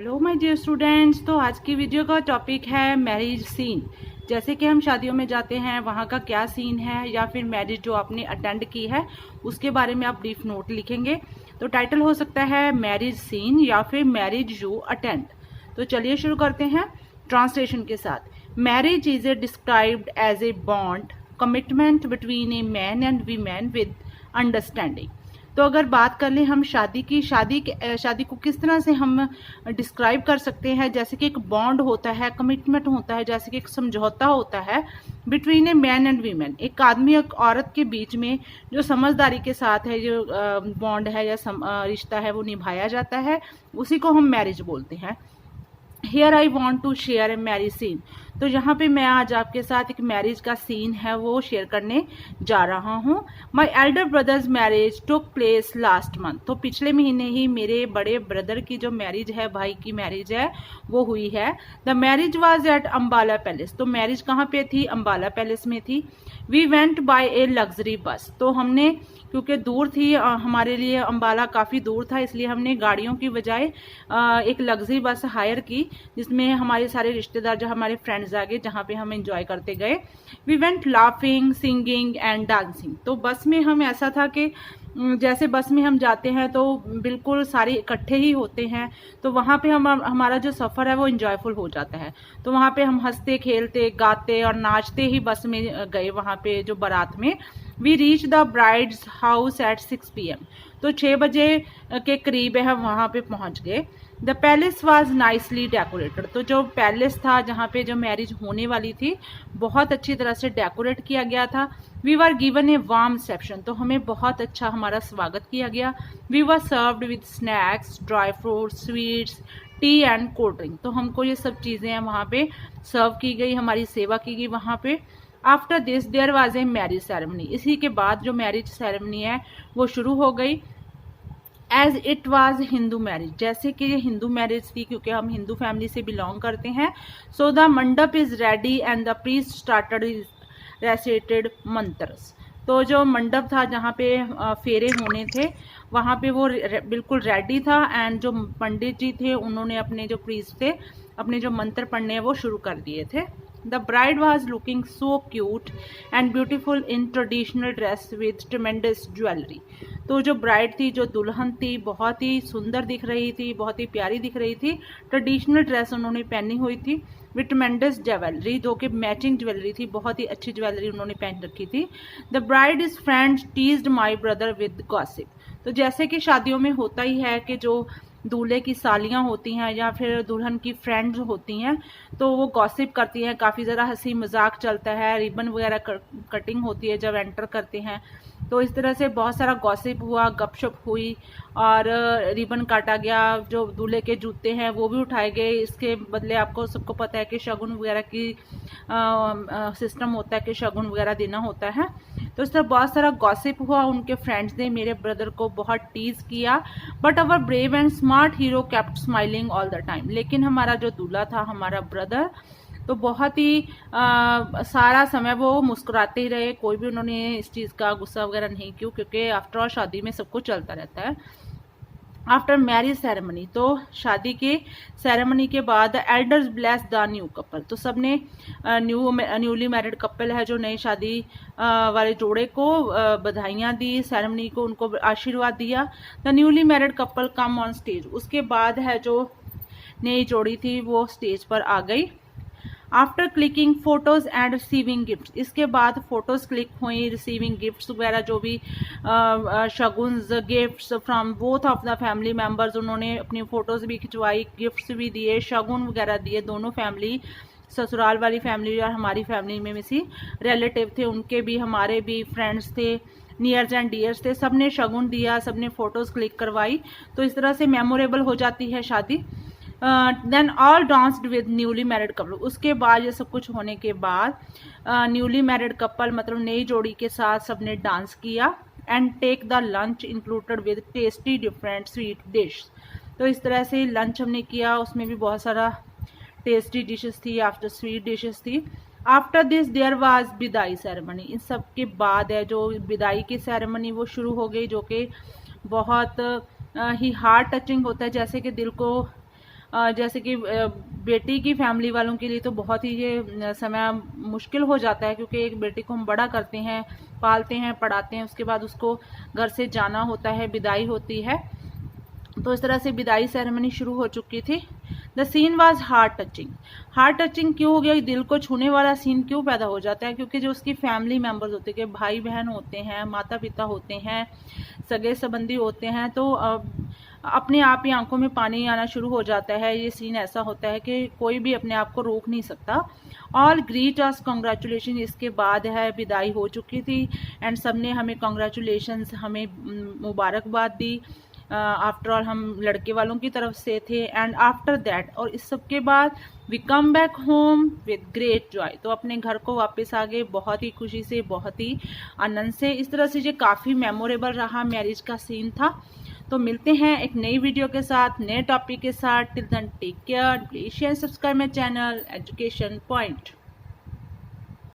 Hello my dear students. तो आज की वीडियो का टॉपिक है मैरिज सीन। जैसे कि हम शादियों में जाते हैं, वहाँ का क्या सीन है, या फिर मैरिज जो आपने अटेंड की है उसके बारे में आप ब्रीफ नोट लिखेंगे। तो टाइटल हो सकता है मैरिज सीन या फिर मैरिज यू अटेंड। तो चलिए शुरू करते हैं ट्रांसलेशन के साथ। Marriage is a described as a bond commitment between a man and women with understanding. तो अगर बात कर लें हम शादी को किस तरह से हम डिस्क्राइब कर सकते हैं, जैसे कि एक बॉन्ड होता है, कमिटमेंट होता है, जैसे कि एक समझौता होता है between a man and women. एक आदमी और औरत के बीच में जो समझदारी के साथ है, जो बॉन्ड है या रिश्ता है वो निभाया जाता है, उसी को हम मैरिज बोलते हैं। Here I want to share a marriage scene. तो यहाँ पे मैं आज आपके साथ एक मैरिज का सीन है वो शेयर करने जा रहा हूँ। My elder brothers marriage took place last month. तो पिछले महीने ही मेरे बड़े ब्रदर की जो मैरिज है, भाई की मैरिज है, वो हुई है। The marriage was at Ambala palace. तो मैरिज कहाँ पे थी? अम्बाला पैलेस में थी। We went by a luxury bus. तो हमने, क्योंकि दूर थी हमारे लिए, अम्बाला काफ़ी दूर था, इसलिए हमने गाड़ियों की बजाय एक लग्जरी बस हायर की, जिसमें हमारे सारे रिश्तेदार, जो हमारे फ्रेंड्स आ गए, जहाँ पे हम एंजॉय करते गए। We went laughing, singing and dancing. तो बस में हम, ऐसा था कि जैसे बस में हम जाते हैं तो बिल्कुल सारे इकट्ठे ही होते हैं, तो वहाँ पे हमारा जो सफ़र है वो इंजॉयफुल हो जाता है। तो वहाँ पे हम हंसते खेलते गाते और नाचते ही बस में गए, वहाँ पे जो बारात में। We reach the bride's house at 6 PM। तो 6 बजे के करीब हम वहाँ पे पहुँच गए। The palace was nicely decorated. तो जो पैलेस था, जहाँ पे जो मैरिज होने वाली थी, बहुत अच्छी तरह से डेकोरेट किया गया था। We were given a warm reception. तो हमें बहुत अच्छा हमारा स्वागत किया गया। We were served with snacks, dry fruits, sweets, tea and cold drink. तो हमको ये सब चीज़ें हैं वहाँ पे सर्व की गई, हमारी सेवा की गई वहाँ पे। After this there was a marriage ceremony. इसी के बाद जो मैरिज सेरेमनी है वो शुरू हो गई। As it was Hindu marriage. जैसे कि ये हिंदू मैरिज थी, क्योंकि हम हिंदू फैमिली से बिलोंग करते हैं। So the mandap is ready and the priest started recited mantras. तो जो मंडप था, जहाँ पे फेरे होने थे, वहाँ पे वो बिल्कुल रेडी था, एंड जो पंडित जी थे उन्होंने, अपने जो प्रीस्ट थे, अपने जो मंत्र पढ़ने हैं वो शुरू कर दिए थे। The bride was looking so cute and beautiful in traditional dress with tremendous jewelry। तो जो ब्राइड थी, जो दुल्हन थी, बहुत ही सुंदर दिख रही थी, बहुत ही प्यारी दिख रही थी। ट्रेडिशनल ड्रेस उन्होंने पहनी हुई थी विथ ट्रेमेंडस ज्वेलरी, जो कि मैचिंग ज्वेलरी थी, बहुत ही अच्छी ज्वेलरी उन्होंने पहन रखी थी। The bride is friends teased my brother with gossip. तो जैसे कि शादियों में होता ही है कि जो दूल्हे की सालियाँ होती हैं या फिर दुल्हन की फ्रेंड्स होती हैं, तो वो गॉसिप करती हैं, काफ़ी ज़रा हंसी मजाक चलता है, रिबन वगैरह कटिंग होती है जब एंटर करते हैं। तो इस तरह से बहुत सारा गॉसिप हुआ, गपशप हुई, और रिबन काटा गया। जो दूल्हे के जूते हैं वो भी उठाए गए। इसके बदले आपको सबको पता है कि शगुन वगैरह की सिस्टम होता है कि शगुन वगैरह देना होता है। तो इस तरह बहुत सारा गॉसिप हुआ। उनके फ्रेंड्स ने मेरे ब्रदर को बहुत टीज किया। But our brave and smart hero kept smiling all the time. लेकिन हमारा जो दूल्हा था, हमारा ब्रदर, तो बहुत ही सारा समय वो मुस्कुराते ही रहे। कोई भी उन्होंने इस चीज़ का गुस्सा वगैरह नहीं किया, क्योंकि आफ्टर ऑल शादी में सब कुछ चलता रहता है। आफ्टर मैरिज सेरेमनी, तो शादी के सेरेमनी के बाद elders bless the new couple. तो सबने न्यूली मैरिड कपल है, जो नई शादी वाले जोड़े को बधाइयाँ दी, सेरेमनी को उनको आशीर्वाद दिया। The newly married couple come on stage. उसके बाद है जो नई जोड़ी थी वो स्टेज पर आ गई। After clicking photos and receiving gifts. इसके बाद फोटोज क्लिक हुई, रिसीविंग गिफ्ट्स वगैरह, जो भी shaguns, gifts from both of the family members. उन्होंने अपनी फोटोज भी खिंचवाई, गिफ्ट्स भी दिए, शगुन वगैरह दिए। दोनों फैमिली, ससुराल वाली फैमिली और हमारी फैमिली में से रिलेटिव थे, उनके भी, हमारे भी फ्रेंड्स थे, नियर्स एंड डियर्स थे, सबने शगुन दिया, सबने फोटोज क्लिक करवाई। तो इस तरह से मेमोरेबल हो जाती है शादी। Then all danced with newly married couple. उसके बाद ये सब कुछ होने के बाद न्यूली मैरिड कपल, मतलब नई जोड़ी के साथ सबने डांस किया। And take the lunch included with tasty different sweet dish. तो इस तरह से लंच हमने किया, उसमें भी बहुत सारा टेस्टी डिशेस थी, आफ्टर स्वीट डिशेस थी। आफ्टर दिस देयर वाज विदाई सेरेमनी। इन सब के बाद है जो विदाई की सेरेमनी वो शुरू हो गई, जो कि बहुत ही हार्ट टचिंग होता है, जैसे कि दिल को जैसे कि बेटी की फैमिली वालों के लिए तो बहुत ही ये समय मुश्किल हो जाता है, क्योंकि एक बेटी को हम बड़ा करते हैं, पालते हैं, पढ़ाते हैं, उसके बाद उसको घर से जाना होता है, विदाई होती है। तो इस तरह से विदाई सेरेमनी शुरू हो चुकी थी। The scene was heart touching. Heart touching क्यों हो गया, दिल को छूने वाला सीन क्यों पैदा हो जाता है? क्योंकि जो उसकी फैमिली मेम्बर्स होते हैं, भाई बहन होते हैं, माता पिता होते हैं, सगे संबंधी होते हैं, तो अपने आप ही आंखों में पानी आना शुरू हो जाता है। ये सीन ऐसा होता है कि कोई भी अपने आप को रोक नहीं सकता। ऑल ग्रीट अस कॉन्ग्रेचुलेशन, इसके बाद है विदाई हो चुकी थी एंड सबने हमें कॉन्ग्रेचुलेशंस, हमें मुबारकबाद दी। आफ्टर ऑल हम लड़के वालों की तरफ से थे। एंड आफ्टर दैट, और इस सब के बाद, we come back home with great joy, तो अपने घर को वापस आ गए बहुत ही खुशी से, बहुत ही आनंद से। इस तरह से ये काफ़ी मेमोरेबल रहा, मैरिज का सीन था। तो मिलते हैं एक नई वीडियो के साथ, नए टॉपिक के साथ। Till then take care, please share, subscribe my channel education point.